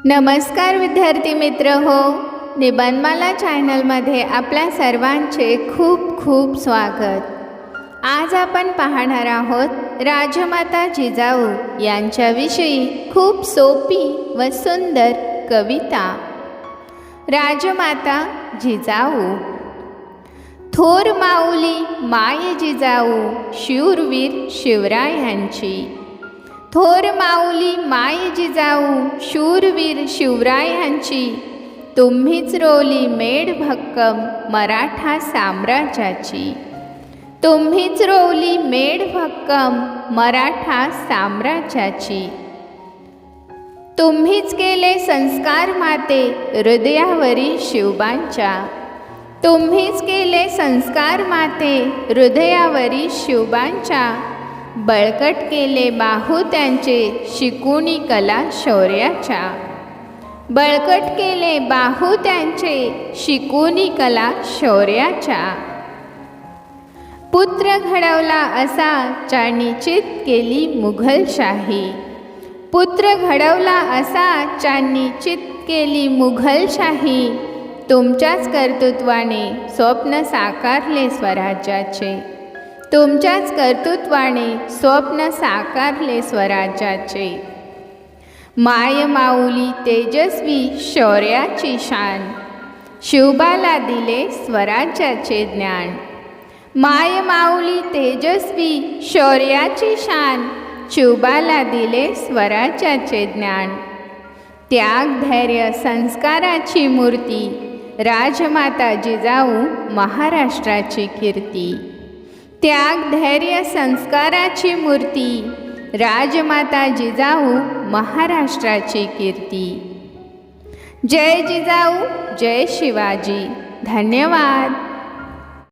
नमस्कार विद्यार्थी मित्र हो, निबंधमाला चॅनलमध्ये आपल्या सर्वांचे खूप खूप स्वागत। आज आपण पाहणार आहोत राजमाता जिजाऊ यांच्याविषयी खूप सोपी व सुंदर कविता। राजमाता जिजाऊ। थोर माऊली माय जिजाऊ शूरवीर शिवरायांची। थोर माऊली माय जिजाऊ शूरवीर शिवरायांची, तुम्हीच रोवली मेढ भक्कम मराठा साम्राज्याची। तुम्हीच रोवली मेढ भक्कम मराठा साम्राज्याची। तुम्हीच केले संस्कार माते हृदयावरी शिवबांच्या। तुम्हीच केले संस्कार माते हृदयावरी शिवबांच्या। बळकट केले बाहू त्यांचे शिकुनी कला शौर्याच्या। बळकट केले बाहू त्यांचे शिकुनी कला शौर्याच्या। पुत्र घडवला असा ज्यांनी चित केली मुघलशाही। पुत्र घडवला असा ज्यांनी चित केली मुघलशाही, तुमच्याच कर्तृत्वाने स्वप्न साकारले स्वराज्याचे। तुमच्याच कर्तृत्वाने स्वप्न साकारले स्वराज्याचे। माय माऊली तेजस्वी शौर्याची शान, शिवबाला दिले स्वराज्याचे ज्ञान। माय माऊली तेजस्वी शौर्याची शान, शिवबाला दिले स्वराज्याचे ज्ञान। त्याग धैर्य संस्काराची मूर्ती, राजमाता जिजाऊ महाराष्ट्राची कीर्ती। त्याग धैर्य संस्काराची मूर्ती, राजमाता जिजाऊ महाराष्ट्राची कीर्ती। जय जिजाऊ जय शिवाजी। धन्यवाद।